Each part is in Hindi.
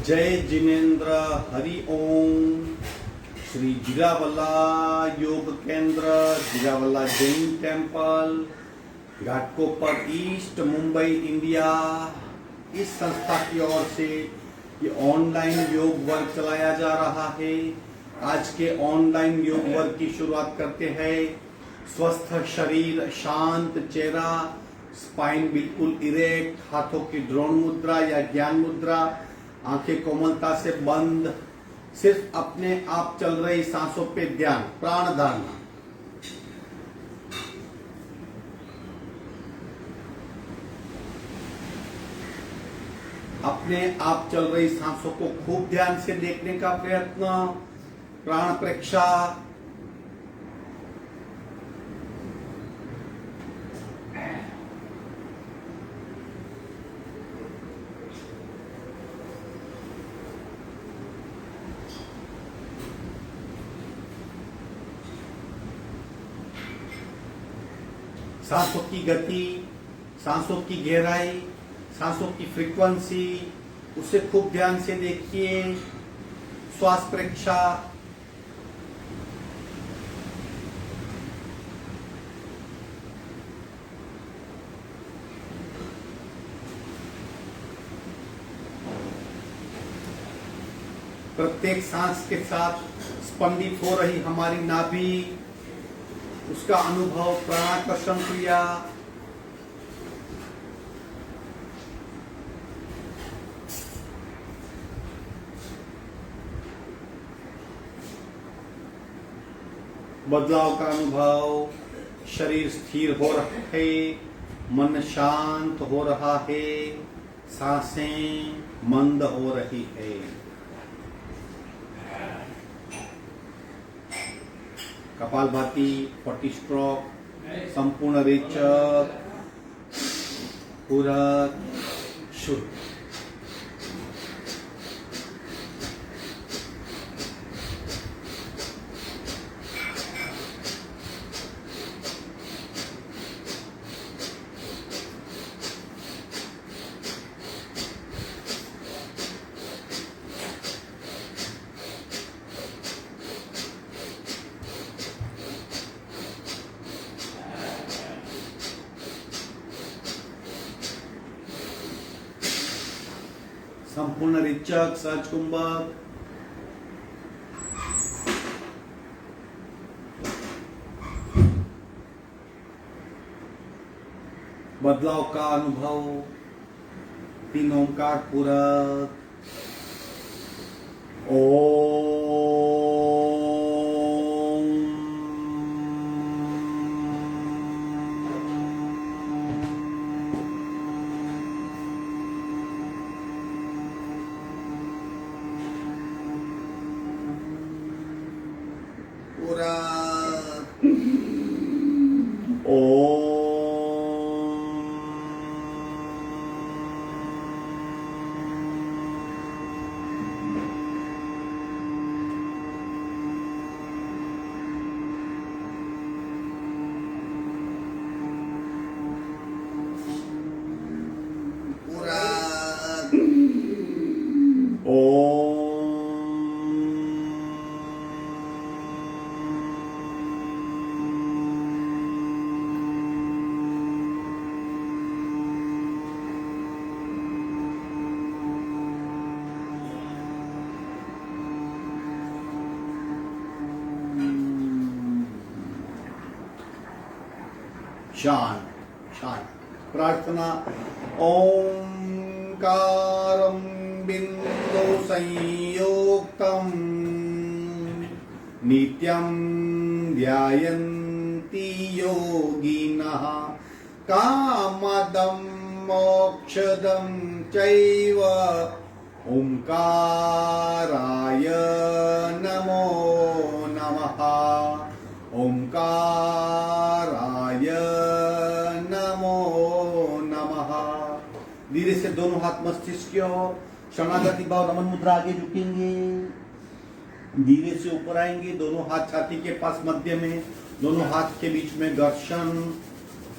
जय जिनेन्द्र हरि ओम। श्री जीरावल्ला योग केंद्र, Jirawala Jain temple, Ghatkopar east, Mumbai, India, इस संस्था की ओर से ये ऑनलाइन योग वर्ग चलाया जा रहा है। आज के ऑनलाइन योग वर्ग की शुरुआत करते हैं। स्वस्थ शरीर, शांत चेहरा, स्पाइन बिल्कुल इरेक्ट, हाथों की द्रोण मुद्रा या ज्ञान मुद्रा, आंखें कोमलता से बंद, सिर्फ अपने आप चल रही सांसों पे ध्यान, प्राण धारणा। अपने आप चल रही सांसों को खूब ध्यान से देखने का प्रयत्न, प्राण प्रेक्षा। सांसों की गति, सांसों की गहराई, सांसों की फ्रीक्वेंसी, उसे खूब ध्यान से देखिए। श्वास प्रेक्षा। प्रत्येक सांस के साथ स्पंदित हो रही हमारी नाभि, उसका अनुभव, प्राणाकर्षण क्रिया। बदलाव का अनुभव। शरीर स्थिर हो रहा है, मन शांत हो रहा है, सांसें मंद हो रही है। कपालभाति, 40 स्ट्रोक, संपूर्ण रेचक, पूरक, शुद्ध। संपूर्ण रेचक, सहज कुंभक। बदलाव का अनुभव। 3 ओंकार पूरक। शांत शांत। प्रार्थना। ओंकारं बिंदु संयुक्तं नित्यं ध्यायन्ति योगिनः कामदं मोक्षदं चैव ओंकाराय नमो नमः। ओंकाराय नमो नमः। धीरे से दोनों हाथ मस्तिष्क की ओर, शरणागति भाव, नमन मुद्रा, आगे झुकेंगे। धीरे से ऊपर आएंगे, दोनों हाथ छाती के पास मध्य में, दोनों हाथ के बीच में घर्षण।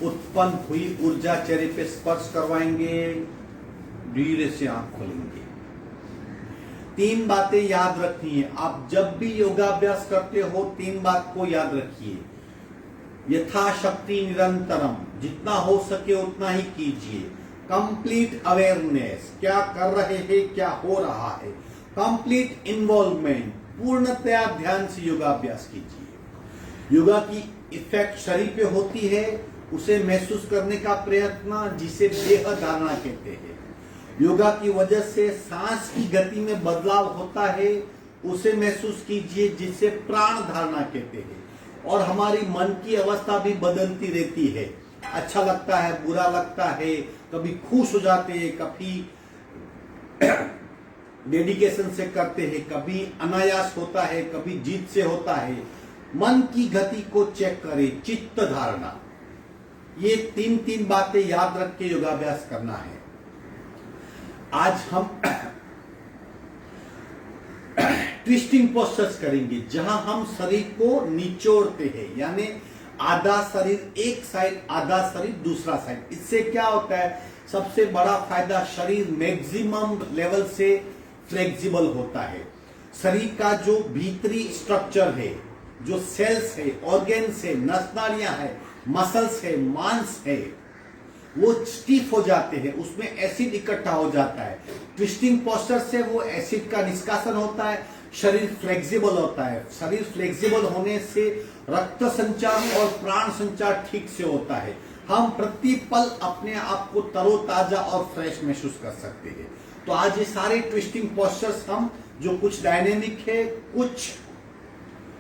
उत्पन्न हुई ऊर्जा चेहरे पे स्पर्श करवाएंगे। धीरे से आंख खोलेंगे। तीन बातें याद रखनी है। आप जब भी योगाभ्यास करते हो तीन बात को याद रखिए। यथाशक्ति निरंतरम, जितना हो सके उतना ही कीजिए। कंप्लीट अवेयरनेस, क्या कर रहे हैं, क्या हो रहा है। कंप्लीट इन्वॉल्वमेंट, पूर्णतया ध्यान से योगाभ्यास कीजिए। योगा की इफेक्ट शरीर पे होती है, उसे महसूस करने का प्रयत्न, जिसे देह धारणा कहते हैं। योगा की वजह से सांस की गति में बदलाव होता है, उसे महसूस कीजिए, जिसे प्राण धारणा कहते हैं। और हमारी मन की अवस्था भी बदलती रहती है। अच्छा लगता है, बुरा लगता है, कभी खुश हो जाते हैं, कभी डेडिकेशन से करते हैं, कभी अनायास होता है, कभी जीत से होता है। मन की गति को चेक करें। चित्त धारणा, ये तीन तीन बातें याद रख के योगाभ्यास करना है। आज हम ट्विस्टिंग पोस्चर्स करेंगे, जहां हम शरीर को निचोड़ते हैं, यानी आधा शरीर एक साइड, आधा शरीर दूसरा साइड। इससे क्या होता है, सबसे बड़ा फायदा, शरीर मैक्सिमम लेवल से फ्लेक्सिबल होता है। शरीर का जो भीतरी स्ट्रक्चर है, जो सेल्स है, ऑर्गेन्स है, नस नाड़ियां है, मसल्स है, मांस है, वो स्टीफ हो जाते हैं, उसमें एसिड इकट्ठा हो जाता है। ट्विस्टिंग पोस्चर से वो एसिड का निष्कासन होता है, शरीर फ्लेक्सिबल होता है। शरीर फ्लेक्सिबल होने से रक्त संचार और प्राण संचार ठीक से होता है। हम प्रति पल अपने आप को तरोताजा और फ्रेश महसूस कर सकते हैं। तो आज ये सारे ट्विस्टिंग पोस्चर्स हम, जो कुछ डायनेमिक है, कुछ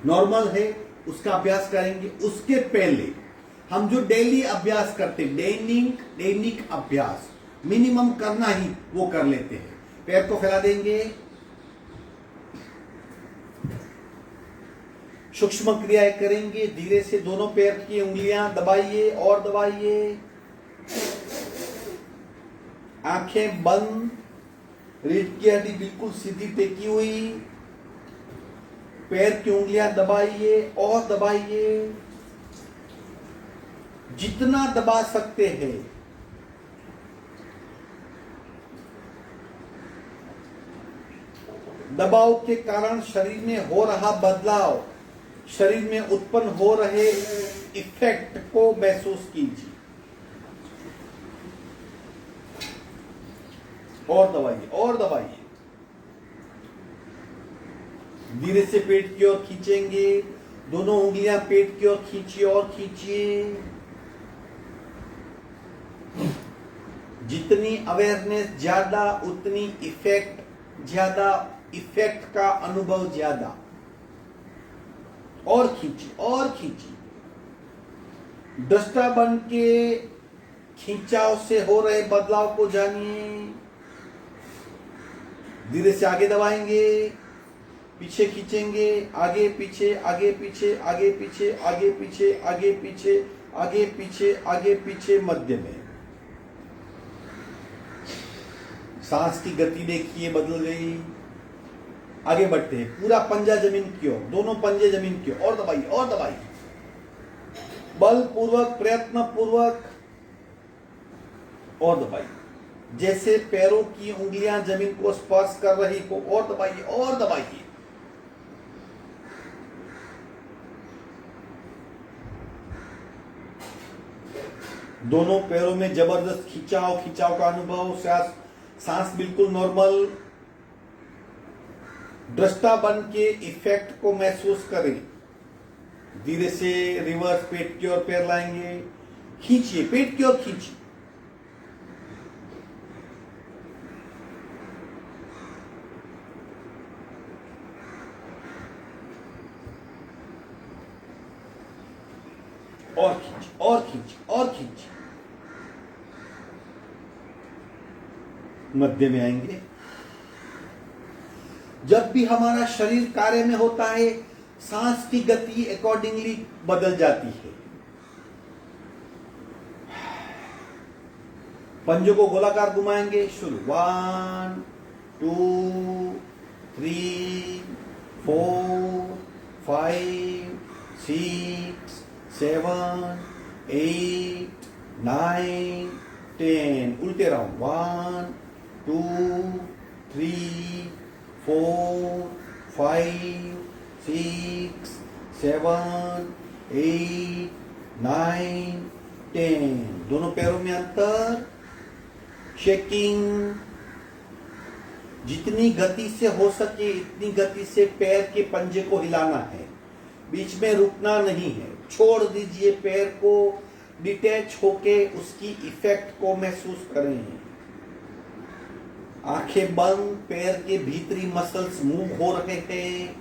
नॉर्मल है, उसका अभ्यास करेंगे। उसके पहले हम जो डेली अभ्यास करते हैं, दैनिक अभ्यास मिनिमम करना ही वो कर लेते हैं। पैर को फैला देंगे, सूक्ष्म क्रियाएं करेंगे। धीरे से दोनों पैर की उंगलियां दबाइए और दबाइए। आंखें बंद, रीढ़ की हड्डी बिल्कुल सीधी टेकी हुई। पैर की उंगलियां दबाइए और दबाइए, जितना दबा सकते हैं। दबाव के कारण शरीर में हो रहा बदलाव, शरीर में उत्पन्न हो रहे इफेक्ट को महसूस कीजिए। और दबाइए और दबाइए। धीरे से पेट की ओर खींचेंगे। दोनों उंगलियां पेट की ओर खींचिए और खींचिए। जितनी अवेयरनेस ज्यादा, उतनी इफेक्ट ज्यादा, इफेक्ट का अनुभव ज्यादा। और खींचिए और खींचिए। दृष्टा बन के खींचाव से हो रहे बदलाव को जानिए। धीरे से आगे दबाएंगे, पीछे खींचेंगे, आगे पीछे, आगे पीछे, आगे पीछे, आगे पीछे, आगे पीछे, आगे पीछे, आगे पीछे, मध्य में। सांस की गति देखिए, बदल गई। आगे बढ़ते हैं, पूरा पंजा जमीन की ओर, दोनों पंजे जमीन की ओर। और दबाइए और दबाइए, बल पूर्वक, प्रयत्न पूर्वक। और दबाइए, जैसे पैरों की उंगलियां जमीन को स्पर्श कर रही हो। और दबाइए और दबाइए। दोनों पैरों में जबरदस्त खिंचाव, खिंचाव का अनुभव। सांस बिल्कुल नॉर्मल। दृष्टा बन के इफेक्ट को महसूस करें। धीरे से रिवर्स पेट की ओर पैर लाएंगे। खींचिए, पेट की ओर खींचिए। और खींचिए और खींचिए और खींचिए। मध्य में आएंगे। जब भी हमारा शरीर कार्य में होता है, सांस की गति अकॉर्डिंगली बदल जाती है। पंजों को गोलाकार घुमाएंगे। शुरू। 1 2 3 4 5 6 7 8 9 10। उल्टे राउंड। 1 2 3 4 5 6 7 8 9 10। दोनों पैरों में अंतर, शेकिंग। जितनी गति से हो सके इतनी गति से पैर के पंजे को हिलाना है, बीच में रुकना नहीं है। छोड़ दीजिए पैर को, डिटैच होके उसकी इफेक्ट को महसूस करें। आंखें बंद, पैर के भीतरी मसल्स मूव हो रहे हैं,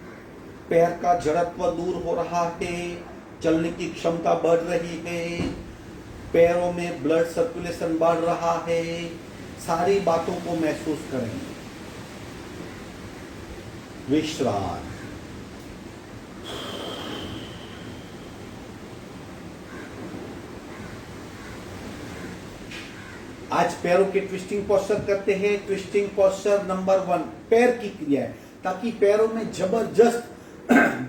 पैर का जड़त्व दूर हो रहा है, चलने की क्षमता बढ़ रही है, पैरों में ब्लड सर्कुलेशन बढ़ रहा है। सारी बातों को महसूस करें। विश्राम। आज पैरों के ट्विस्टिंग पोस्चर करते हैं। ट्विस्टिंग पोस्चर नंबर 1 पैर की क्रिया है, ताकि पैरों में जबरदस्त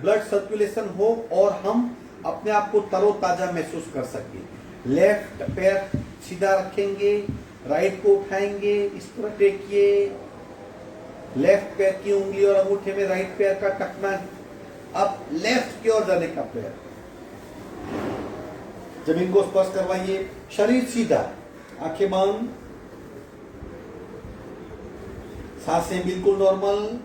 ब्लड सर्कुलेशन हो और हम अपने आप को तरोताजा महसूस कर सके। लेफ्ट पैर सीधा रखेंगे, राइट को उठाएंगे, इस तरह टेकिए। लेफ्ट पैर की उंगली और अंगूठे में राइट पैर का टकना, अब लेफ्ट की ओर जाने का प्रयास। जमीन को स्पर्श करवाइए, शरीर सीधा, आंखें बंद, सांसें बिल्कुल नॉर्मल।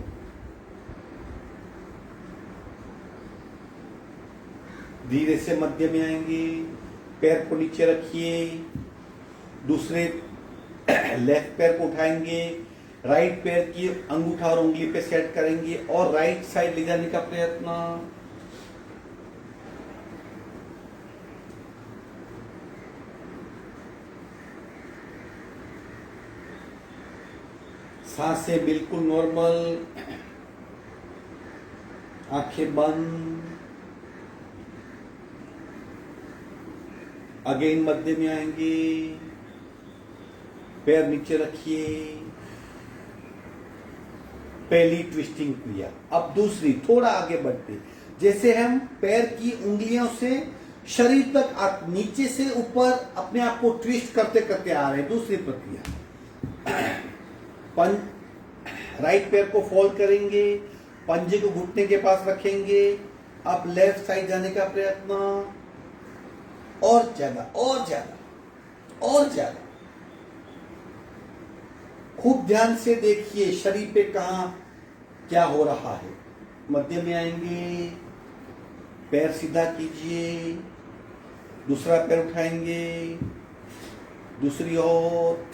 धीरे से मध्य में आएंगे, पैर को नीचे रखिए, दूसरे लेफ्ट पैर को उठाएंगे, राइट पैर की अंगूठा और उंगली पे सेट करेंगे और राइट साइड ले जाने का प्रयत्न। सांसें बिल्कुल नॉर्मल, आंखें बंद। अगेन मध्य में आएंगे, पैर नीचे रखिए। पहली ट्विस्टिंग क्रिया। अब दूसरी, थोड़ा आगे बढ़ते, जैसे हम पैर की उंगलियों से शरीर तक नीचे से ऊपर अपने आप को ट्विस्ट करते करते आ रहे हैं। दूसरी प्रक्रिया, राइट पैर को फोल्ड करेंगे, पंजे को घुटने के पास रखेंगे। अब लेफ्ट साइड जाने का प्रयत्न, और ज्यादा और ज्यादा और ज्यादा। खूब ध्यान से देखिए शरीर पे कहां क्या हो रहा है। मध्य में आएंगे, पैर सीधा कीजिए, दूसरा पैर उठाएंगे, दूसरी ओर,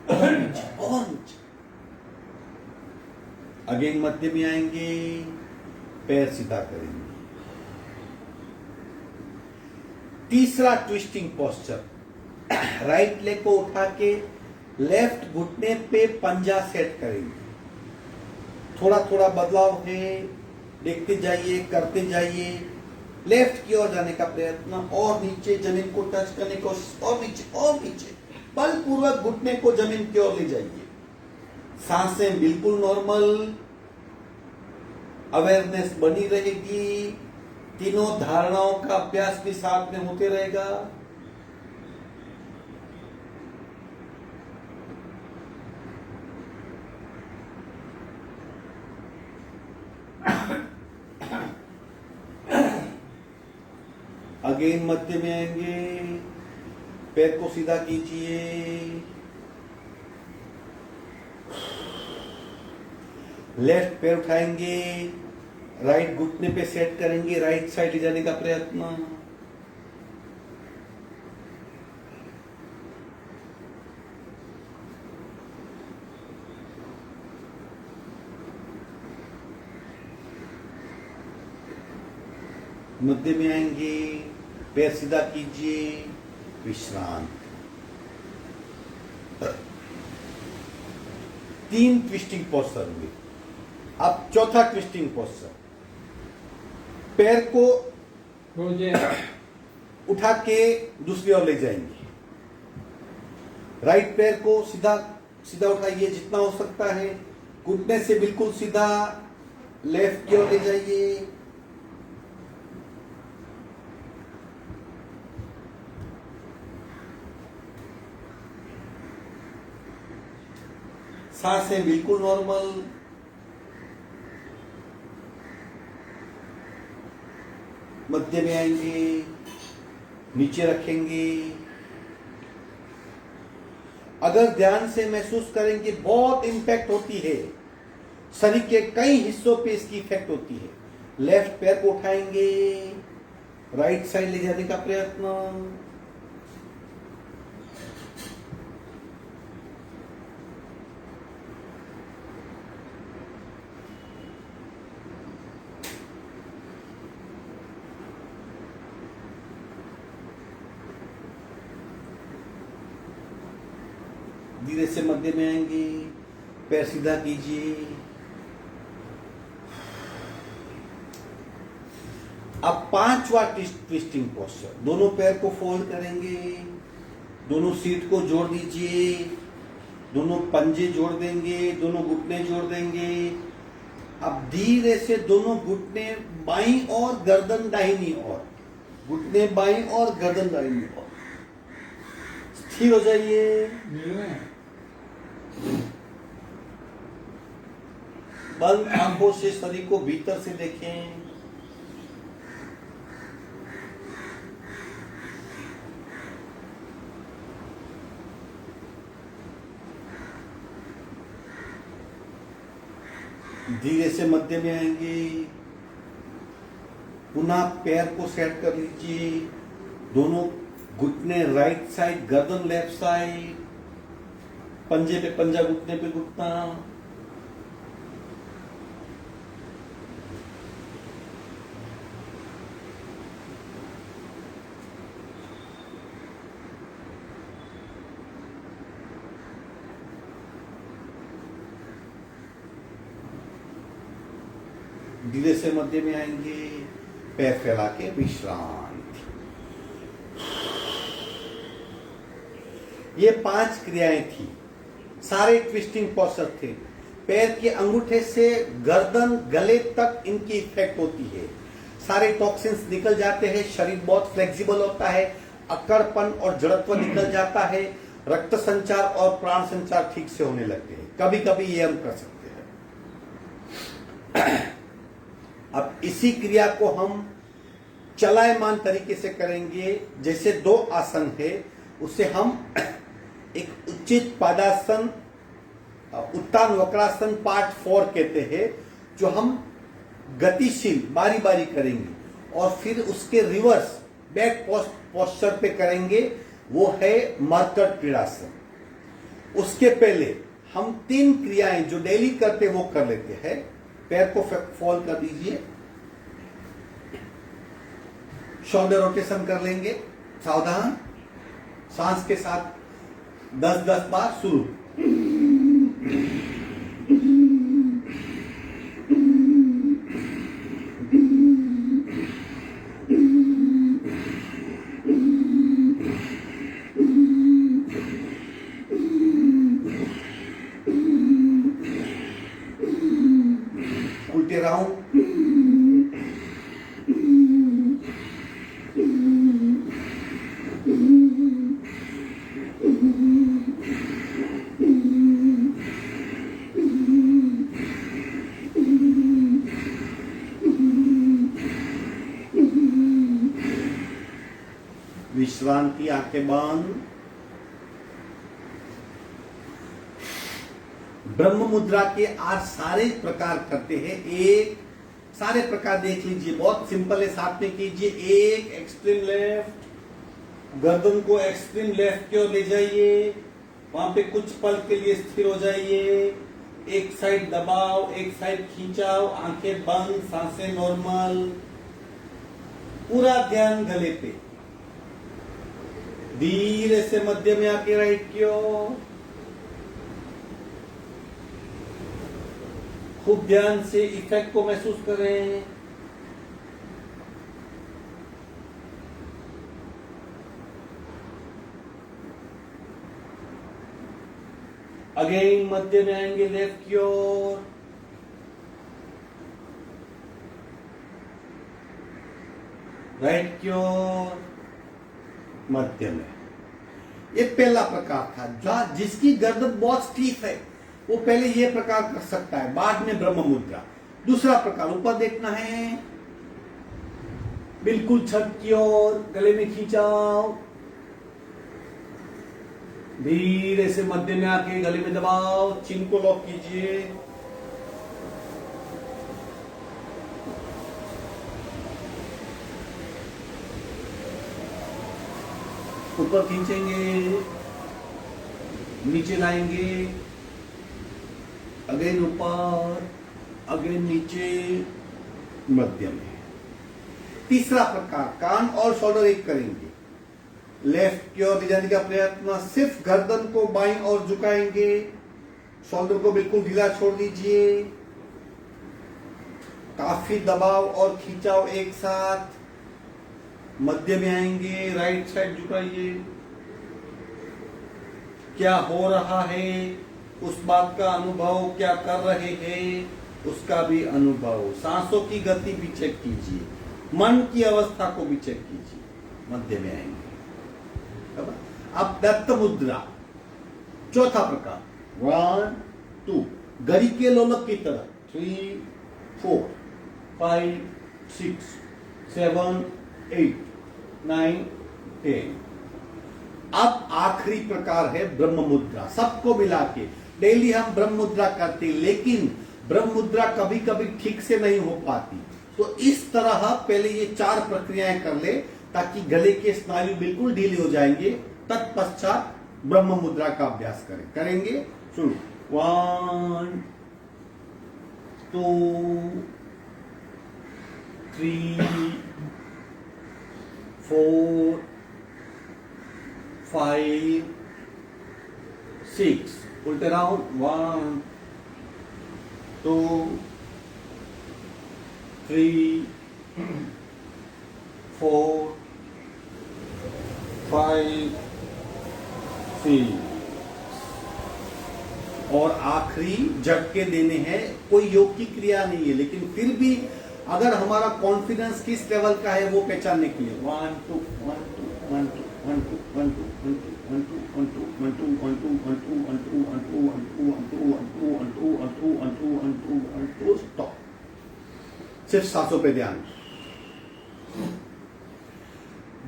और नीचे। अगेन मध्य में आएंगे, पैर सीधा करेंगे। तीसरा ट्विस्टिंग पोस्चर, राइट लेग को उठा के लेफ्ट घुटने पे पंजा सेट करेंगे। थोड़ा थोड़ा बदलाव है, देखते जाइए, करते जाइए। लेफ्ट की ओर जाने का प्रयत्न, और नीचे जमीन को टच करने की कोशिश, और नीचे बलपूर्वक घुटने को जमीन की ओर ले जाइए। सांसें बिल्कुल नॉर्मल, अवेयरनेस बनी रहेगी। तीनों धारणाओं का अभ्यास भी साथ में होते रहेगा। अगेन मध्य में आएंगे, पैर को सीधा कीजिए, लेफ्ट पैर उठाएंगे, राइट घुटने पे सेट करेंगे, राइट साइड ले जाने का प्रयत्न। मध्य में आएंगे, पैर सीधा कीजिए, विश्राम। 3 ट्विस्टिंग पोस्चर होंगे। अब चौथा ट्विस्टिंग पोस्चर, पैर को उठा के दूसरी ओर ले जाएंगे। राइट पैर को सीधा सीधा उठाइए जितना हो सकता है, घुटने से बिल्कुल सीधा लेफ्ट की ओर ले जाइए। सांसें बिल्कुल नॉर्मल। मध्य में आएंगे, नीचे रखेंगे। अगर ध्यान से महसूस करेंगे बहुत इंपैक्ट होती है, शरीर के कई हिस्सों पे इसकी इफेक्ट होती है। लेफ्ट पैर को उठाएंगे, राइट साइड ले जाने का प्रयत्न। धीरे से मध्य में आएंगे, पैर सीधा कीजिए। अब 5वां ट्विस्टिंग पोस्चर। दोनों पैर को फोल्ड करेंगे, दोनों सीट को जोड़ दीजिए, दोनों पंजे जोड़ देंगे, दोनों घुटने जोड़ देंगे। अब धीरे से दोनों घुटने बाईं और गर्दन दाहिनी ओर, घुटने बाईं और गर्दन दाहिनी ओर। स्थिर हो जाइए। बंद आंखों से शरीर को भीतर से देखें। धीरे से मध्य में आएंगे, पुनः पैर को सेट कर लीजिए। दोनों घुटने राइट साइड, गर्दन लेफ्ट साइड, पंजे पे पंजा, घुटने पे घुटना। धीरे से मध्य में आएंगे, पैर फैला के विश्रांति। ये 5 क्रियाएं थी, सारे ट्विस्टिंग पोस्चर थे। पैर के अंगूठे से गर्दन गले तक इनकी इफेक्ट होती है। सारे टॉक्सिन्स निकल जाते हैं, शरीर बहुत फ्लेक्सिबल होता है, अकड़पन और जड़त्व निकल जाता है, रक्त संचार और प्राण संचार ठीक से होने लगते हैं। कभी कभी ये हम कर सकते हैं। अब इसी क्रिया को हम चलायमान तरीके से करेंगे। जैसे 2 आसन है, उसे हम एक उचित पादासन, उत्तान वक्रासन पार्ट 4 कहते हैं, जो हम गतिशील बारी बारी करेंगे और फिर उसके रिवर्स बैक पोस्चर पे करेंगे। वो है मर्कट क्रीड़ासन। उसके पहले हम 3 क्रियाएं जो डेली करते वो कर लेते हैं। पैर को फोल्ड कर दीजिए, शोल्डर रोटेशन कर लेंगे। सावधान, सांस के साथ 10-10 बार शुरू। उल्टे राउंड। विश्रांति, आंखें बंद। ब्रह्म मुद्रा के आज सारे प्रकार करते हैं। एक सारे प्रकार देख लीजिए, बहुत सिंपल है, साथ में कीजिए। एक एक्सट्रीम लेफ्ट, गर्दन को एक्सट्रीम लेफ्ट की ओर ले जाइए, वहां पे कुछ पल के लिए स्थिर हो जाइए। एक साइड दबाव, एक साइड खींचाव, आंखें बंद, सांसें नॉर्मल, पूरा ध्यान गले पे। धीरे से मध्य में आके राइट की ओर, खूब ध्यान से इफेक्ट को महसूस करें। अगेन मध्य में आएंगे लेफ्ट की ओर, राइट की ओर, मध्य में। ये पहला प्रकार था, जिसकी गर्दन बहुत स्टीफ है, वो पहले ये प्रकार कर सकता है, बाद में ब्रह्म मुद्रा। दूसरा प्रकार, ऊपर देखना है, बिल्कुल छत की ओर, गले में खींचाओ, धीरे से मध्य में आके गले में दबाओ, चिन को लॉक कीजिए, ऊपर खींचेंगे, नीचे लाएंगे, अगेन ऊपर, अगेन नीचे, मध्य में। तीसरा प्रकार, कान और शोल्डर एक करेंगे, लेफ्ट की ओर ले जाने का प्रयत्न, सिर्फ गर्दन को बाईं ओर झुकाएंगे, शोल्डर को बिल्कुल ढीला छोड़ दीजिए, काफी दबाव और खिंचाव एक साथ, मध्य में आएंगे, राइट साइड झुकाइए, क्या हो रहा है उस बात का अनुभव, क्या कर रहे हैं उसका भी अनुभव, सांसों की गति भी चेक कीजिए, मन की अवस्था को भी चेक कीजिए, मध्य में आएंगे। अब दत्त मुद्रा, चौथा प्रकार, 1 2, घड़ी के लोलक की तरह, 3 4 5 6 7 8 9 10। अब आखिरी प्रकार है ब्रह्म मुद्रा। सबको मिला के डेली हम ब्रह्म मुद्रा करते, लेकिन ब्रह्म मुद्रा कभी कभी ठीक से नहीं हो पाती, तो इस तरह पहले ये 4 प्रक्रियाएं कर ले, ताकि गले के स्नायु बिल्कुल ढीले हो जाएंगे। तत्पश्चात ब्रह्म मुद्रा का अभ्यास करेंगे। सुनो, 1 2 3 4 5 6, उल्टे राउंड, 1 2 3 4 5 6, और आखिरी झटके देने हैं। कोई योग की क्रिया नहीं है, लेकिन फिर भी अगर हमारा कॉन्फिडेंस किस लेवल का है वो पहचानने के लिए 1 2 1 2 1 2 1 2 1 2 1 2 1 2 1 2 1 2 1 2 1 2 1 2 1 2 1 2 1 2 1 2 1 2 1 2 1 2 1 2 1 2, स्टॉप। सिर्फ सांसों पे ध्यान।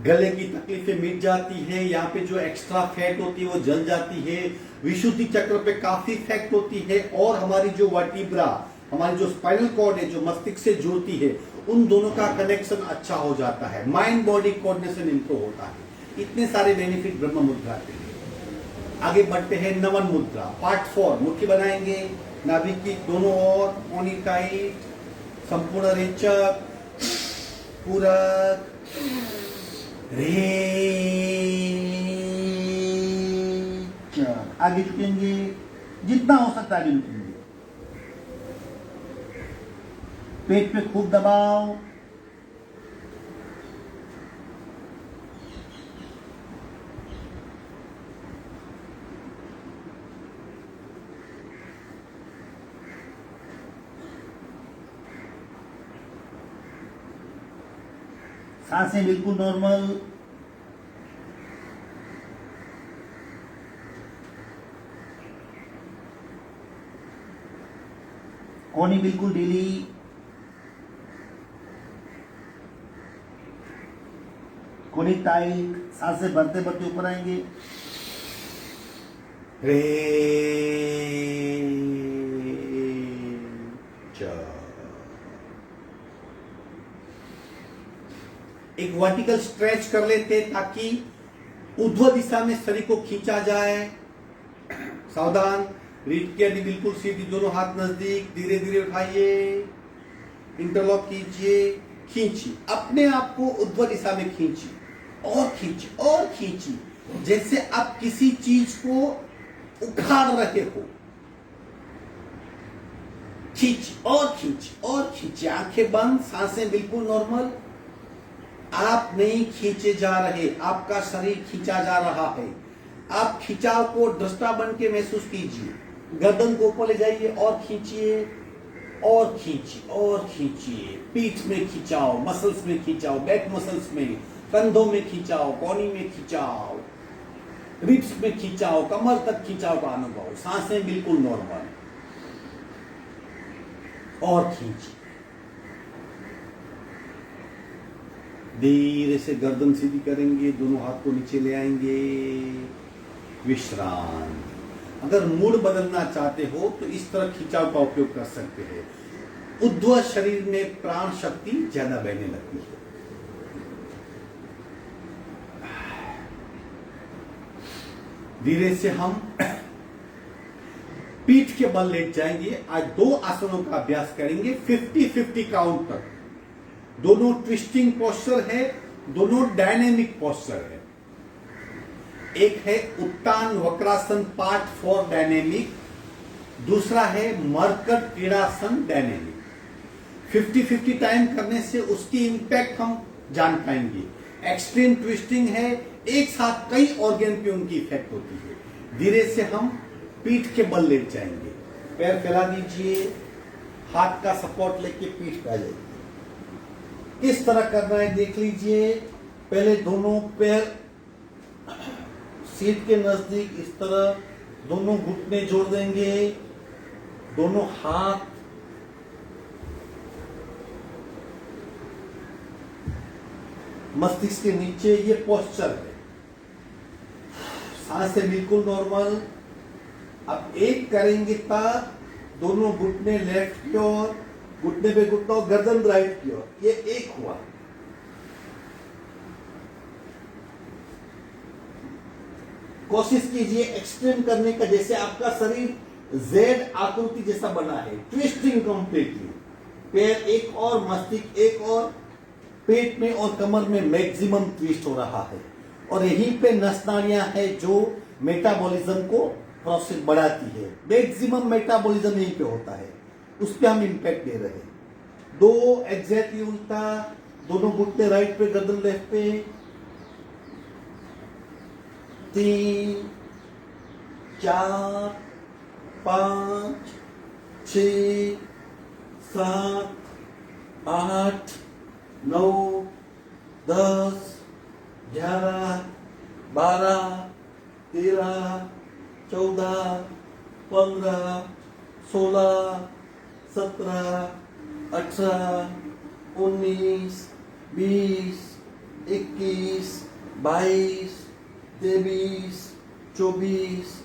गले की तकलीफें मिट जाती है, यहाँ पे जो एक्स्ट्रा फैट होती है वो जल जाती है, विशुद्धि चक्र पे काफी इफेक्ट होती है, और हमारी जो वर्टिब्रा, हमारी जो स्पाइनल कॉर्ड है जो मस्तिष्क से जुड़ती है, उन दोनों का कनेक्शन अच्छा हो जाता है, माइंड बॉडी कोऑर्डिनेशन इंप्रूव होता है। इतने सारे बेनिफिट ब्रह्म मुद्रा के। आगे बढ़ते हैं नमन मुद्रा, पार्ट 4। मुट्ठी बनाएंगे, नाभि की दोनों ओर, पोनी टाइट, संपूर्ण रेचक, पूरक, रे, आगे झुकेंगे, जितना हो सकता है आगे झुकेंगे, पेट पे खूब दबाओ, सांसें बिल्कुल नॉर्मल, कोहनी बिल्कुल ढीली, कोहनी टाइट, सांसें भरते भरते ऊपर आएंगे, रे, एक वर्टिकल स्ट्रेच कर लेते ताकि ऊर्ध्व दिशा में शरीर को खींचा जाए। सावधान, रीढ़ की हड्डी बिल्कुल सीधी, दोनों हाथ नजदीक, धीरे धीरे उठाइए, इंटरलॉक कीजिए, खींचिए, अपने आप को ऊर्ध्व दिशा में खींचिए और खींचिए और खींचिए, जैसे आप किसी चीज को उखाड़ रहे हो। खींचिए और खींचिए और खींचिए, आंखें बंद, सांसें बिल्कुल नॉर्मल। आप नहीं खींचे जा रहे, आपका शरीर खींचा जा रहा है। आप खिंचाव को दृष्टा बन के महसूस कीजिए। गर्दन को ऊपर ले जाइए और खींचिए और खींचिए और खींचिए। पीठ में खिंचाओ, मसल्स में खिंचाओ, बैक मसल्स में, कंधों में खिंचाओ, कोहनी में खिंचाओ। रिब्स में खिंचाव, कमर तक खिंचाव का अनुभव, सांसें बिल्कुल नॉर्मल, और खींच, धीरे से गर्दन सीधी करेंगे, दोनों हाथ को नीचे ले आएंगे, विश्राम। अगर मूड बदलना चाहते हो तो इस तरह खिंचाव का उपयोग कर सकते हैं। ऊर्ध्व शरीर में प्राण शक्ति ज्यादा बहने लगती है। धीरे से हम पीठ के बल लेट जाएंगे। आज 2 आसनों का अभ्यास करेंगे 50-50 काउंट तक। दोनों ट्विस्टिंग पोस्चर है, दोनों डायनेमिक पोस्चर है। एक है उत्तान वक्रासन पार्ट 4 डायनेमिक, दूसरा है मरकट क्रीड़ासन डायनेमिक। 50-50 टाइम करने से उसकी इंपैक्ट हम जान पाएंगे। एक्सट्रीम ट्विस्टिंग है, एक साथ कई ऑर्गन पे उनकी इफेक्ट होती है। धीरे से हम पीठ के बल लेट जाएंगे, पैर फैला दीजिए, हाथ का सपोर्ट लेके पीठ पे आ जाइए। किस तरह करना है देख लीजिए। पहले दोनों पैर सीट के नजदीक इस तरह दोनों घुटने जोड़ देंगे, दोनों हाथ मस्तिष्क के नीचे, ये पोस्चर है। सांसें बिल्कुल नॉर्मल। अब एक करेंगे तब दोनों घुटने लेफ्ट की ओर, घुटने पे घुटना, गर्दन राइट की ओर, ये एक हुआ। कोशिश कीजिए एक्सट्रीम करने का, जैसे आपका शरीर जेड आकृति जैसा बना है, ट्विस्टिंग कंप्लीटली। पैर एक और, मस्तिष्क एक और, पेट में और कमर में मैक्सिमम ट्विस्ट हो रहा है। और यहीं पे नस नाड़ियां है जो मेटाबॉलिज्म को प्रोसेस बढ़ाती है। मैक्सिमम मेटाबॉलिज्म यहीं पे होता है, उस पर हम इंपैक्ट दे रहे हैं। 2 एग्जैक्टली उल्टा, दोनों घुटने राइट पे, गर्दन लेफ्ट पे। 3 4 5 6 7 8 9 10 11 12 13 14 15 16 17 18 19 20 21 22 23 24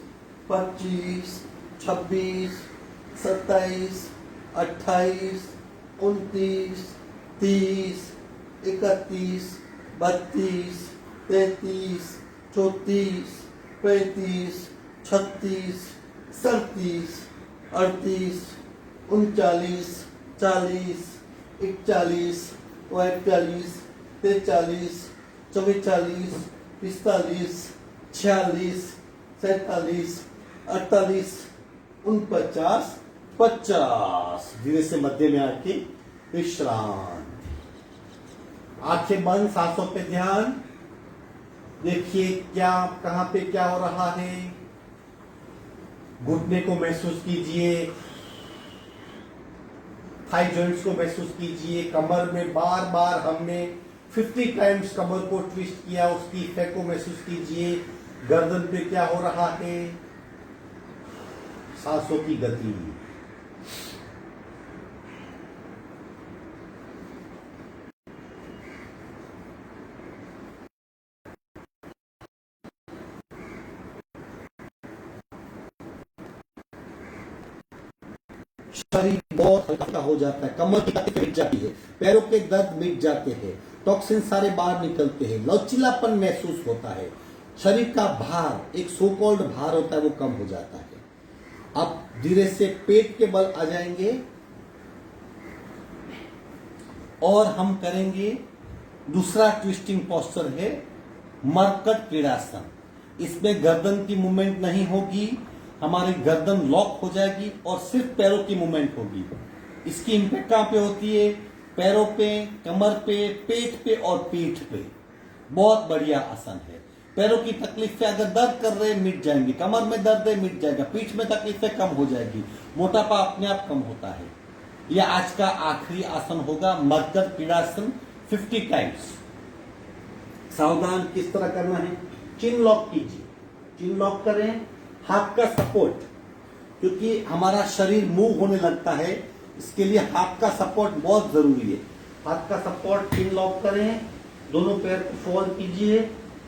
25 26 27 28 29 30 31 32 33 34 35 36 37 38 39 40 41 42 43 44 45 46 47 48 49 50। धीरे से मध्य में आके विश्राम। आंखें बंद, सांसों पे ध्यान। देखिए क्या कहां पे क्या हो रहा है। घुटने को महसूस कीजिए, थाई जॉइंट्स को महसूस कीजिए। कमर में बार बार हमने 50 टाइम्स कमर को ट्विस्ट किया, उसकी इफेक्ट को महसूस कीजिए। गर्दन पे क्या हो रहा है, सांसों की गति। शरीर बहुत हल्का हो जाता है, कमर की तकलीफ मिट जाती है, पैरों के दर्द मिट जाते हैं, टॉक्सिन सारे बाहर निकलते हैं, लचीलापन महसूस होता है, शरीर का भार, एक सो कॉल्ड भार होता है, वो कम हो जाता है। अब धीरे से पेट के बल आ जाएंगे और हम करेंगे दूसरा ट्विस्टिंग पोस्चर है मरकट क्रीड़ासन। इसमें गर्दन की मूवमेंट नहीं होगी, हमारी गर्दन लॉक हो जाएगी और सिर्फ पैरों की मूवमेंट होगी। इसकी इंपैक्ट कहां पे होती है, पैरों पे, कमर पे, पेट पे और पीठ पे। बहुत बढ़िया आसन है। पैरों की तकलीफ अगर दर्द कर रहे हैं मिट जाएंगी, कमर में दर्द है मिट जाएगा, पीठ में तकलीफें कम हो जाएगी, मोटापा अपने आप कम होता है। यह आज का आखिरी आसन होगा मरकट क्रीड़ासन 50 टाइम्स। सावधान, किस तरह करना है, चिन लॉक कीजिए, चिन लॉक करें, हाथ का सपोर्ट, क्योंकि हमारा शरीर मूव होने लगता है, इसके लिए हाथ का सपोर्ट बहुत जरूरी है। हाथ का सपोर्ट, चिन लॉक करें, दोनों पैर को फोल्ड कीजिए,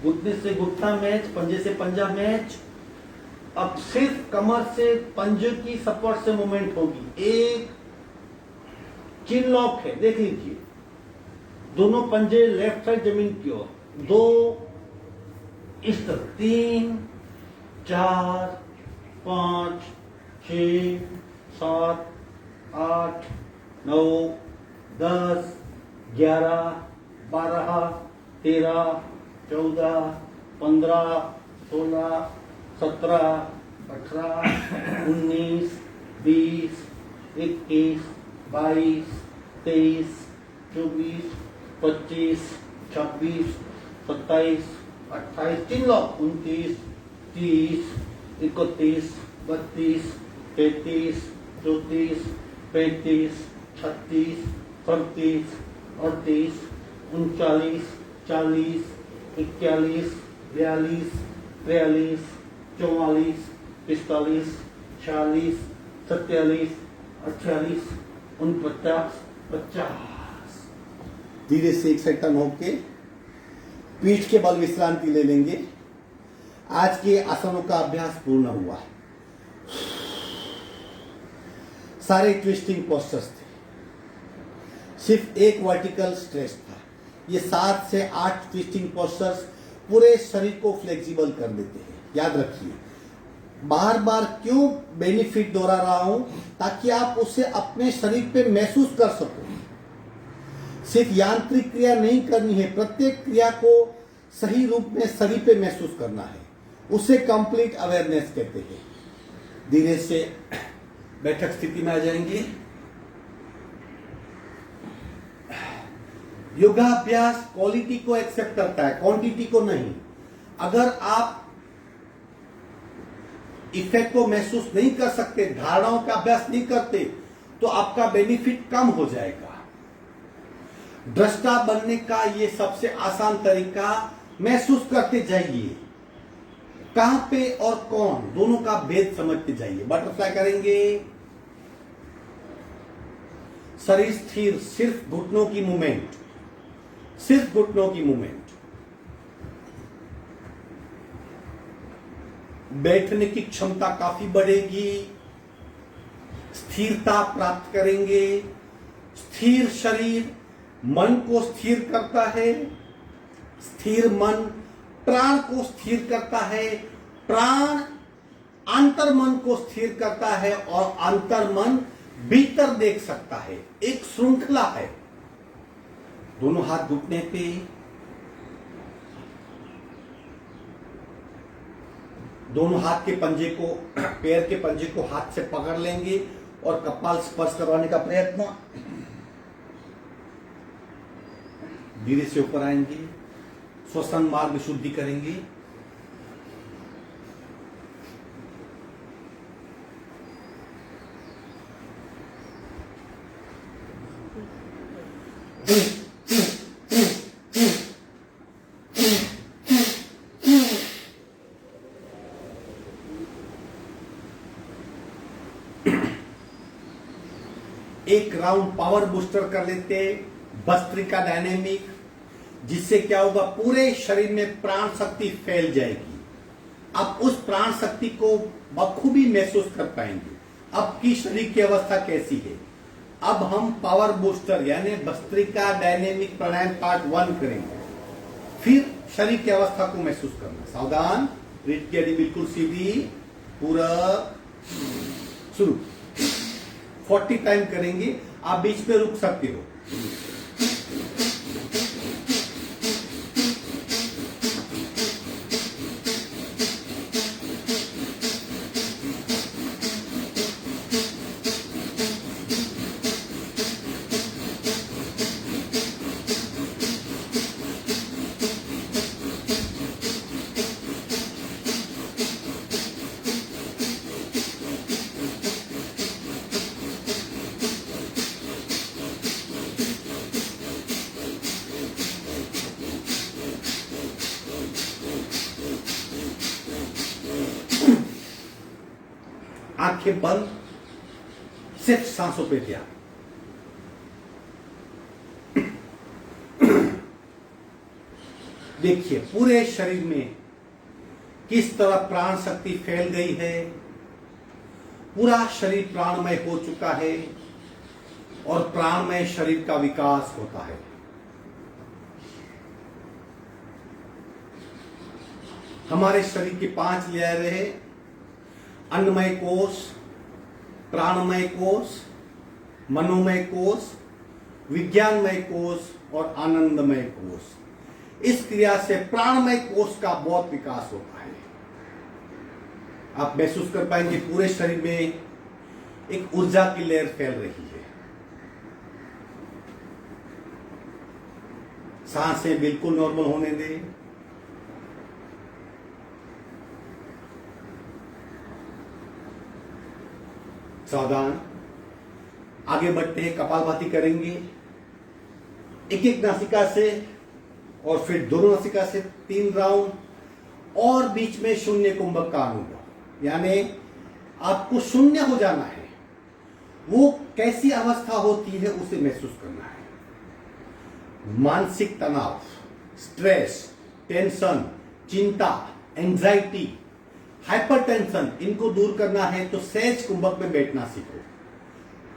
घुटने से घुटना मैच, पंजे से पंजा मैच। अब सिर्फ कमर से पंजे की सपोर्ट से मूवमेंट होगी। एक चिन लॉक है, देख लीजिए, दोनों पंजे लेफ्ट साइड जमीन की ओर, 2 इस तरह, 3 4 5 6 7 8 9 10 11 12 13 14 15 16 17 18 19 20 21 22 23 24 25 26 27 28, 3 लॉक, 29 30 31 32 33 34 35 36 37 38 39 40 41 42 43 44 45 46 47 48 49 50। धीरे से एक साइड टर्न होके पीठ के बल विश्रांति ले लेंगे। आज के आसनों का अभ्यास पूर्ण हुआ है। सारे ट्विस्टिंग पोस्टर्स थे, सिर्फ एक वर्टिकल स्ट्रेच था। ये 7 से 8 ट्विस्टिंग पोस्टर्स पूरे शरीर को फ्लेक्सिबल कर देते हैं। याद रखिए, बार बार क्यों बेनिफिट दोहरा रहा हूं, ताकि आप उसे अपने शरीर पे महसूस कर सको। सिर्फ यांत्रिक क्रिया नहीं करनी है, प्रत्येक क्रिया को सही रूप में शरीर पे महसूस करना है। उसे कंप्लीट अवेयरनेस कहते हैं। धीरे से बैठक स्थिति में आ जाएंगे। योगाभ्यास क्वालिटी को एक्सेप्ट करता है, क्वांटिटी को नहीं। अगर आप इफेक्ट को महसूस नहीं कर सकते, धारणाओं का अभ्यास नहीं करते, तो आपका बेनिफिट कम हो जाएगा। दृष्टा बनने का ये सबसे आसान तरीका, महसूस करते जाइए, कहां पे और कौन, दोनों का भेद समझते जाइए। बटरफ्लाई करेंगे, शरीर स्थिर, सिर्फ घुटनों की मूवमेंट, सिर्फ घुटनों की मूवमेंट। बैठने की क्षमता काफी बढ़ेगी, स्थिरता प्राप्त करेंगे। स्थिर शरीर मन को स्थिर करता है, स्थिर मन प्राण को स्थिर करता है, प्राण अंतर मन को स्थिर करता है, और अंतर मन भीतर देख सकता है। एक श्रृंखला है। दोनों हाथ घुटने पे, दोनों हाथ के पंजे को, पैर के पंजे को हाथ से पकड़ लेंगे और कपाल स्पर्श करवाने का प्रयत्न। धीरे से ऊपर आएंगे, श्वसन मार्ग शुद्धि करेंगे। एक राउंड पावर बूस्टर कर लेते, भस्त्रिका डायनेमिक, जिससे क्या होगा, पूरे शरीर में प्राण शक्ति फैल जाएगी। आप उस प्राण शक्ति को बखूबी महसूस कर पाएंगे। अब की शरीर की अवस्था कैसी है। अब हम पावर बूस्टर यानी भस्त्रिका डायनेमिक प्राणायाम पार्ट 1 करेंगे, फिर शरीर की अवस्था को महसूस करना। सावधान, रीढ़ की हड्डी बिल्कुल सीधी, पूरा शुरू। 40 टाइम करेंगे, आप बीच पे रुक सकते हो। आंखें बंद, सिर्फ सांसों पे ध्यान। देखिए पूरे शरीर में किस तरह प्राण शक्ति फैल गई है। पूरा शरीर प्राणमय हो चुका है और प्राणमय शरीर का विकास होता है। हमारे शरीर की 5 लेयर है, अन्नमय कोष, प्राणमय कोष, मनोमय कोष, विज्ञानमय कोष और आनंदमय कोष। इस क्रिया से प्राणमय कोष का बहुत विकास होता है। आप महसूस कर पाएंगे पूरे शरीर में एक ऊर्जा की लहर फैल रही है। सांसें बिल्कुल नॉर्मल होने दें। सावधान, आगे बढ़ते हैं, कपालभाति करेंगे एक एक नासिका से और फिर दोनों नासिका से 3 राउंड और बीच में शून्य कुंभक का अनुभव, यानी आपको शून्य हो जाना है। वो कैसी अवस्था होती है उसे महसूस करना है। मानसिक तनाव, स्ट्रेस, टेंशन, चिंता, एंजाइटी, हाइपरटेंशन, इनको दूर करना है तो सहज कुंभक में बैठना सीखो।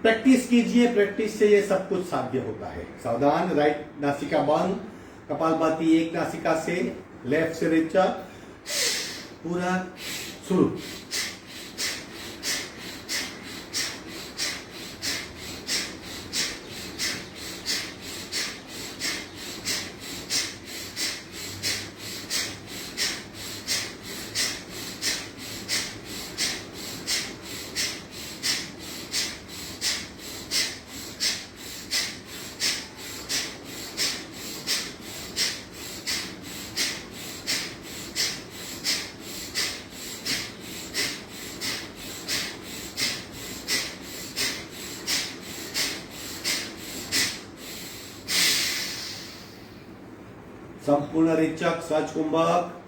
प्रैक्टिस कीजिए, प्रैक्टिस से ये सब कुछ साध्य होता है। सावधान, राइट नासिका बंद, कपालभाति एक नासिका से, लेफ्ट से रेचा, पूरा शुरू। संपूर्ण रेचक, सहज कुंभक।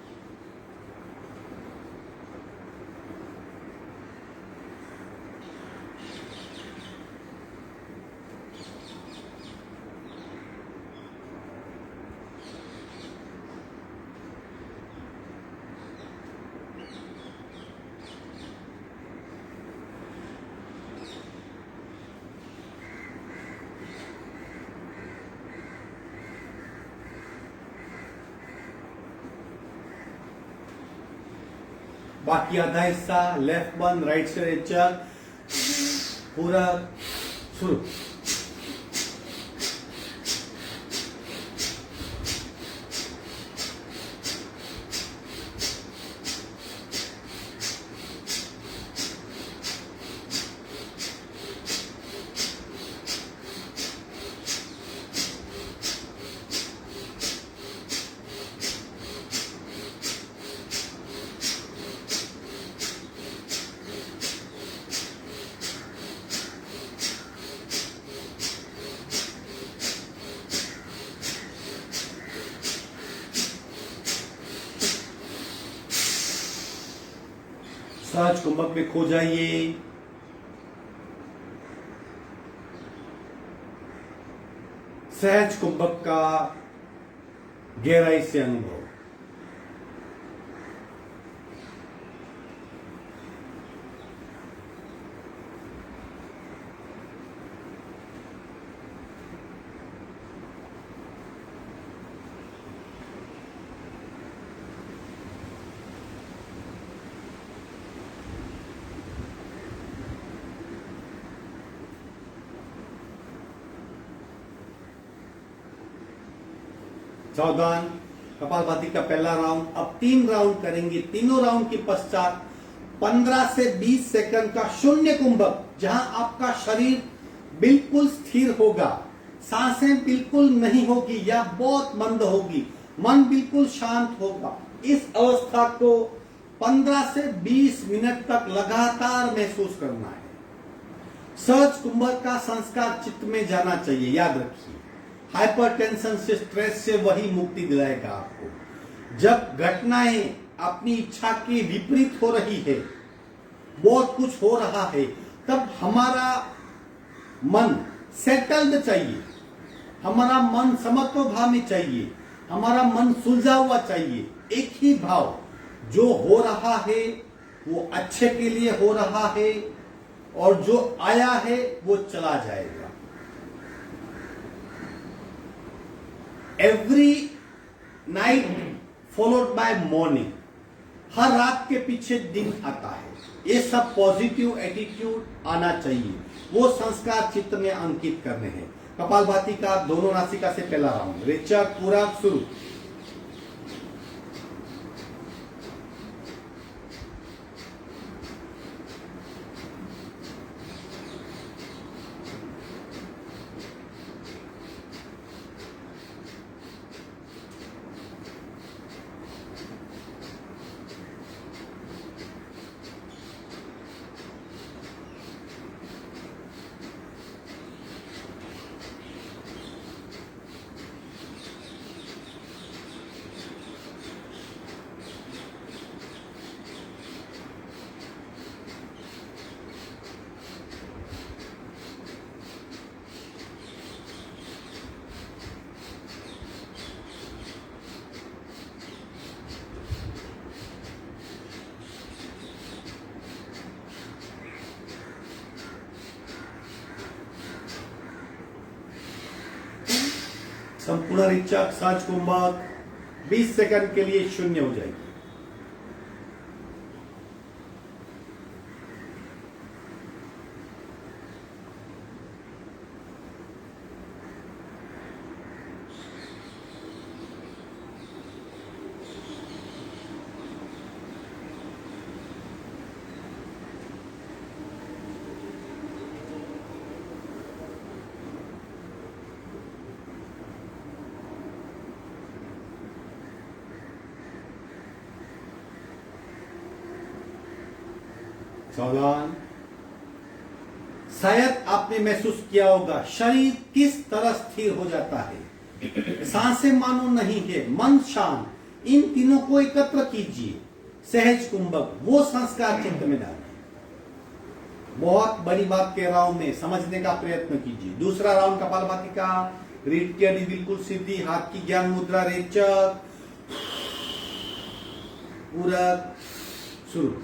बाकी आधा हिस्सा, लेफ्ट बंद, राइट से रेचक, पूरा शुरू। सहज कुंभक में खो जाइए। सहज कुंभक का गहराई से अनुभव। सावधान, कपालभाति का पहला राउंड। अब 3 राउंड करेंगे। तीनों राउंड के पश्चात 15 से 20 सेकंड का शून्य कुंभक, जहां आपका शरीर बिल्कुल स्थिर होगा, सांसें बिल्कुल नहीं होगी या बहुत मंद होगी, मन बिल्कुल शांत होगा। इस अवस्था को 15 से 20 मिनट तक लगातार महसूस करना है। सहज कुंभक का संस्कार चित्त में जाना चाहिए, याद रखिए। हाइपरटेंशन से, स्ट्रेस से वही मुक्ति दिलाएगा आपको। जब घटनाएं अपनी इच्छा के विपरीत हो रही है बहुत कुछ हो रहा है, तब हमारा मन सेटल्ड चाहिए, हमारा मन समत्वभाव में चाहिए, हमारा मन सुलझा हुआ चाहिए। एक ही भाव, जो हो रहा है वो अच्छे के लिए हो रहा है, और जो आया है वो चला जाएगा। Every night followed by morning, हर रात के पीछे दिन आता है। ये सब पॉजिटिव एटीट्यूड आना चाहिए, वो संस्कार चित्त में अंकित करने हैं। कपालभाति का दोनों नासिका से पहला राउंड, रेचक पूरा शुरू। संपूर्ण रेचक सहज कुंभक 20 सेकंड के लिए शून्य हो जाएगी। सावधान। शायद आपने महसूस किया होगा शरीर किस तरह स्थिर हो जाता है, सांसें मानो नहीं है, मन शांत। इन तीनों को एकत्र कीजिए। सहज कुंभक, वो संस्कार चित्त में डालिए। बहुत बड़ी बात कह रहा हूं मैं, समझने का प्रयत्न कीजिए। दूसरा राउंड कपालभाति का, रीढ़ की हड्डी बिल्कुल सीधी, हाथ की ज्ञान मुद्रा, रेचक पूरक शुरू।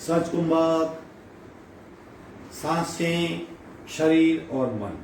सहज कुंभक, सांसें, शरीर और मन।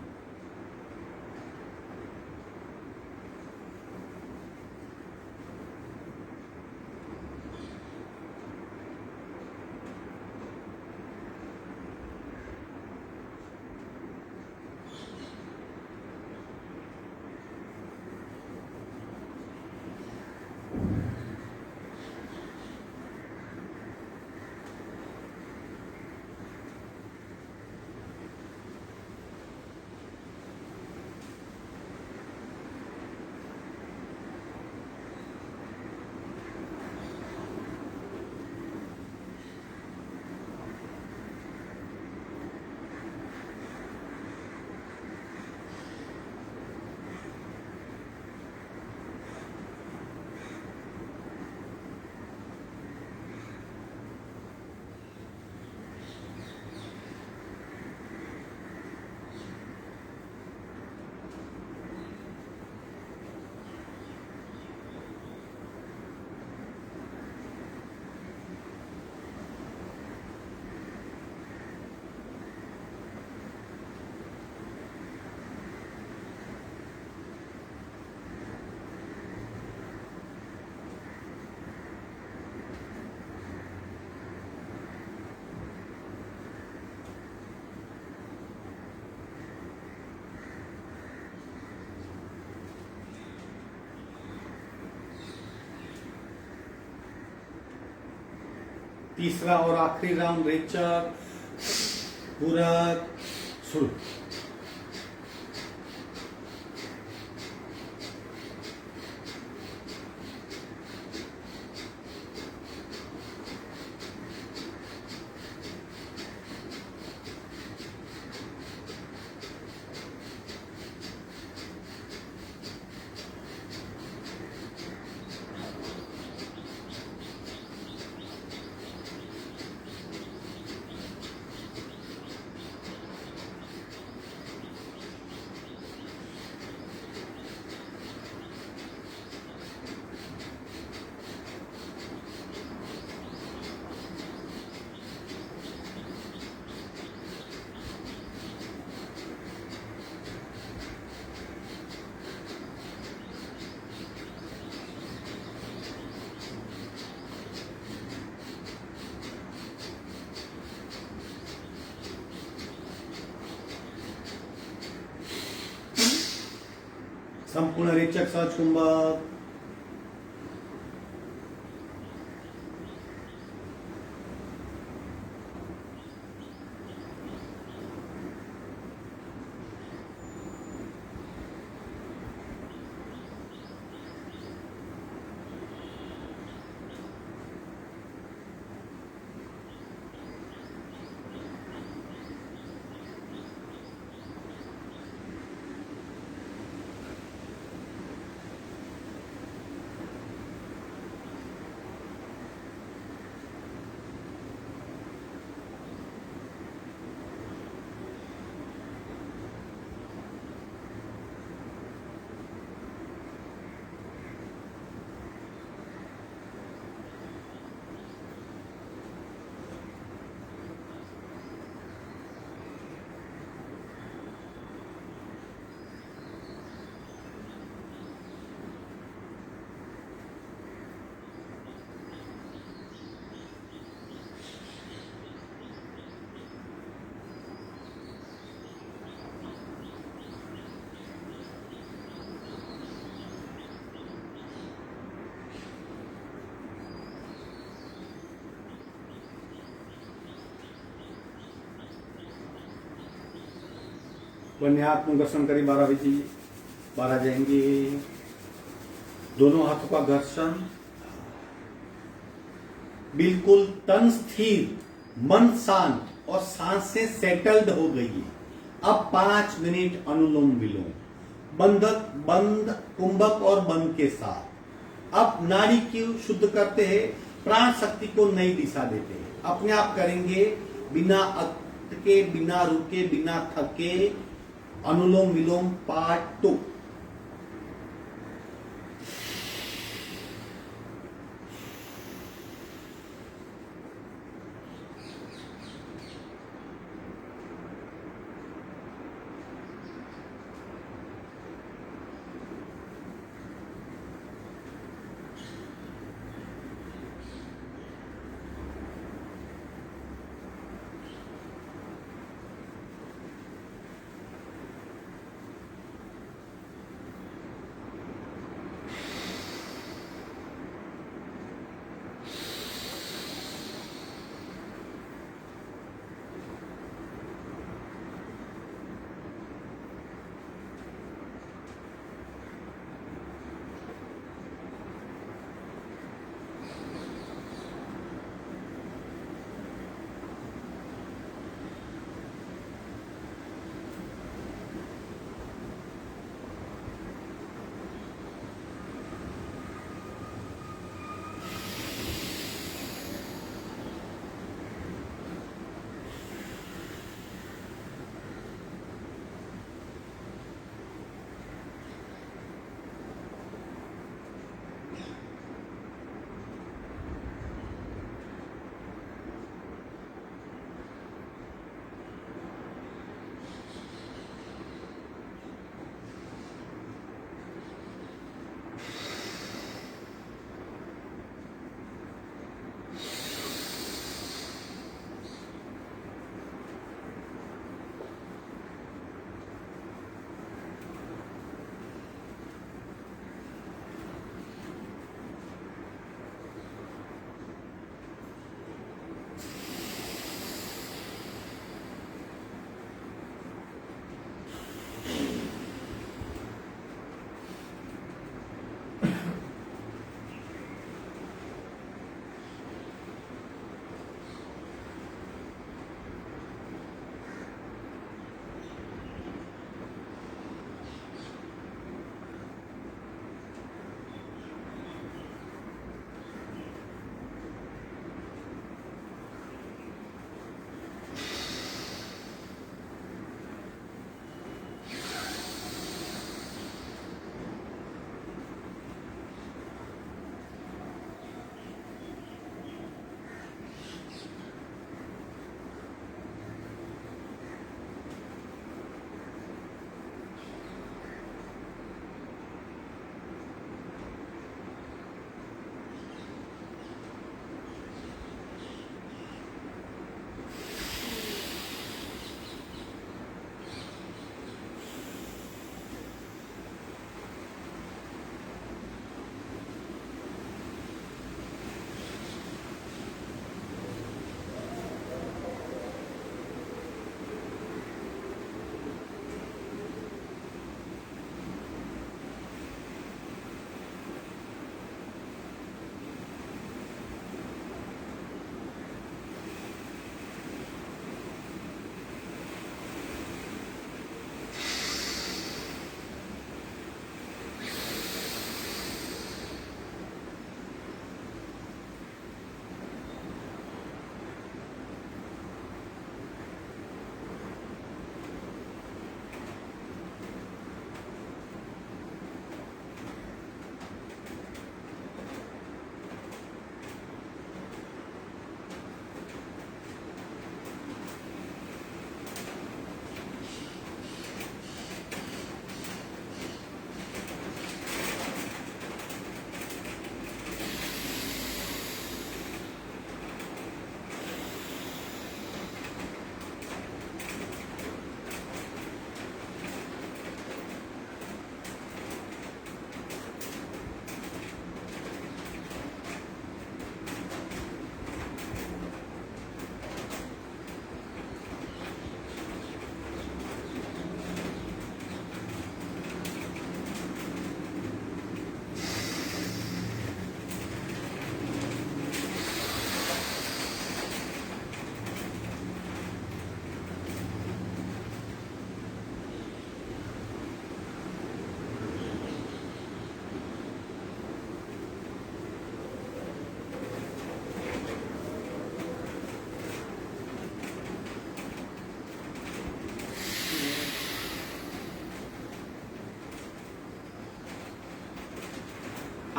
तीसरा और आखिरी राउंड, रेचक, पूरक, शुरू। संपूर्ण रेचक सहज कुंभक, वन्य हाथ मुंगसन करी 12 बजे 12 जाएंगे। दोनों हाथों का घर्षण, बिल्कुल तन स्थिर, मन शांत और सांसें सेटल्ड हो गई है। अब 5 मिनट अनुलोम विलोम, बंद कुंभक और बंद के साथ। अब नाड़ी की शुद्ध करते हैं, प्राण शक्ति को नई दिशा देते हैं। अपने आप करेंगे, बिना अटके, बिना रुके, बिना थके। अनुलोम विलोम पार्ट 2।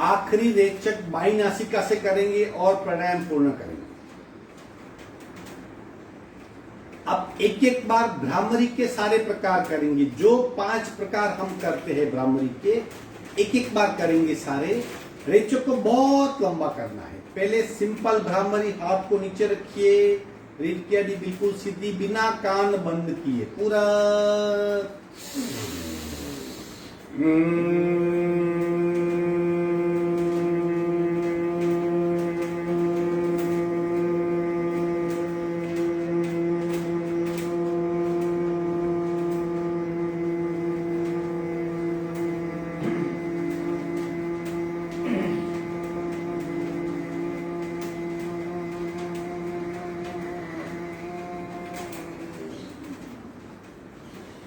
आखिरी रेचक बाई नासिका से करेंगे और प्राणायाम पूर्ण करेंगे। अब एक एक बार भ्रामरी के सारे प्रकार करेंगे। जो 5 प्रकार हम करते हैं भ्रामरी के, एक एक बार करेंगे सारे। रेचक को बहुत लंबा करना है। पहले सिंपल भ्रामरी, हाथ को नीचे रखिए, रीढ़ की हड्डी बिल्कुल सीधी, बिना कान बंद किए, पूरा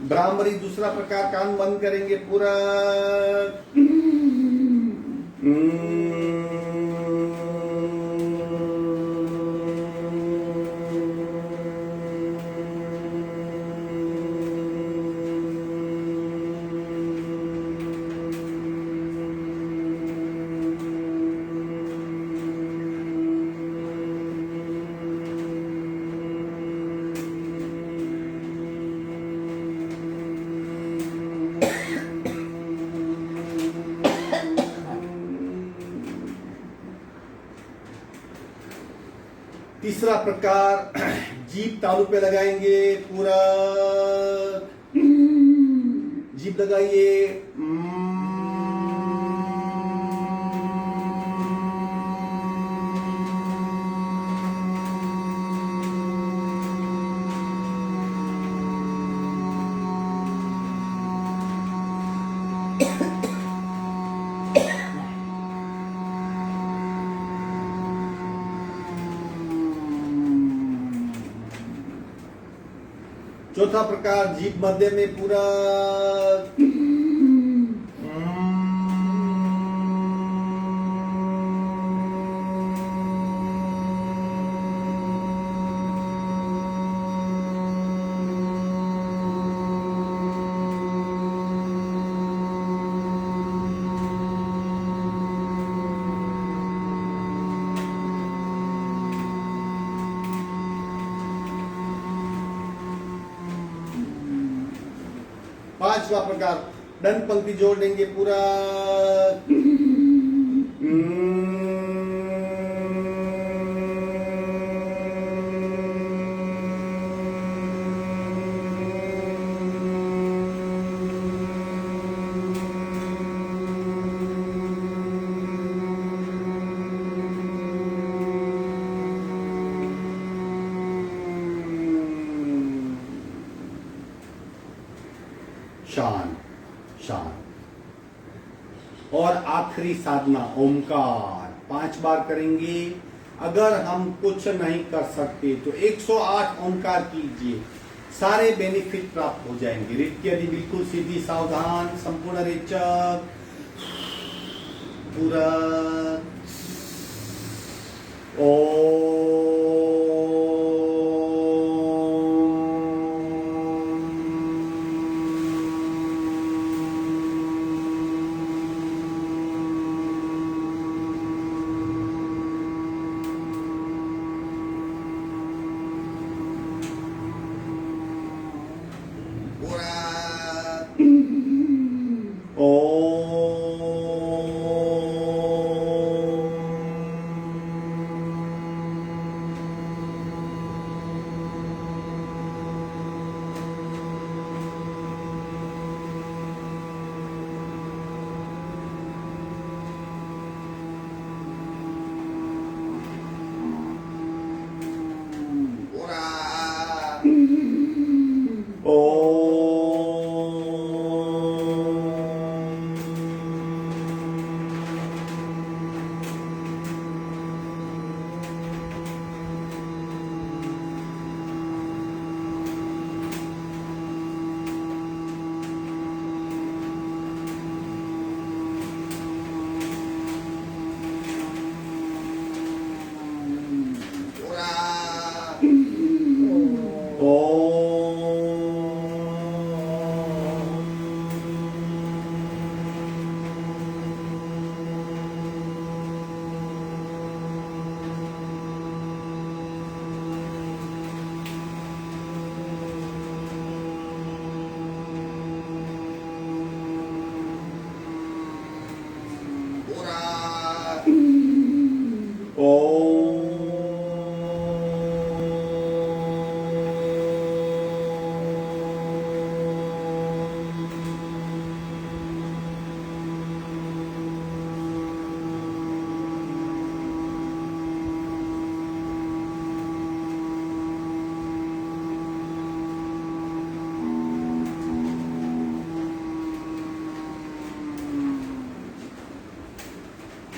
भ्रामरी दूसरा प्रकार, कान बंद करेंगे पूरा। तीसरा प्रकार, जीभ तालू पे लगाएंगे पूरा। जीभ लगाइए। चौथा प्रकार, जीभ मध्य में पूरा। पांचवा प्रकार, दंड पंक्ति जोड़ देंगे पूरा। शांत शांत। और आखिरी साधना ओमकार 5 बार करेंगे। अगर हम कुछ नहीं कर सकते तो 108 ओमकार कीजिए, सारे बेनिफिट प्राप्त हो जाएंगे। रीढ़ की हड्डी बिल्कुल सीधी, सावधान, संपूर्ण रेचक पूरा। ओम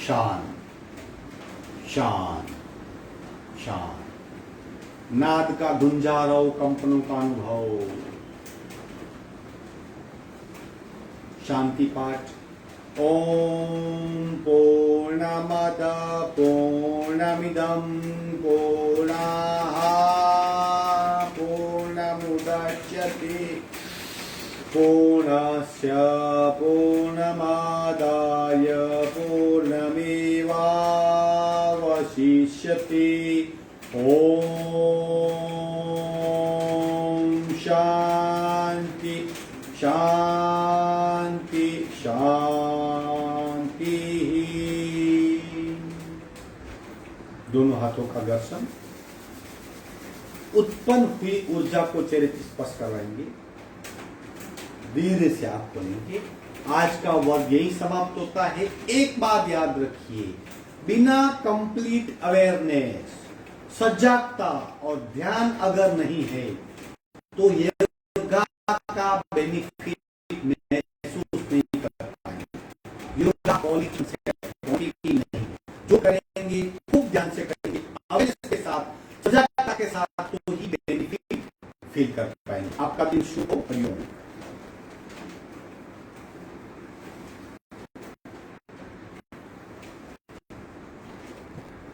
शांत, शांत, शांत। नाद का गुंजारव, कंपनों का अनुभव। शांति पाठ। ओम पूर्णमद पूर्णमिदं पूर्णाः पूर्णमुदच्यते पूर्णस्य पूर्णमादाय पूर्णमेवावशिष्यते। ओम शांति शांति शांति। दोनों हाथों का घर्षण। उत्पन्न हुई ऊर्जा को चेहरे से स्पर्श करवाएंगे। धीरे से आप बोलेंगे। आज का वर्ग यही समाप्त होता है। एक बात याद रखिए, बिना कंप्लीट अवेयरनेस, सजगता और ध्यान अगर नहीं है तो योगा का बेनिफिट महसूस नहीं कर पाएंगे। योगा नहीं, जो करेंगे खूब ध्यान से करेंगे, अवेयरनेस के साथ, सजगता के साथ, तो ही बेनिफिट फील कर पाएंगे। आपका दिन शुभ हो। हरिओम।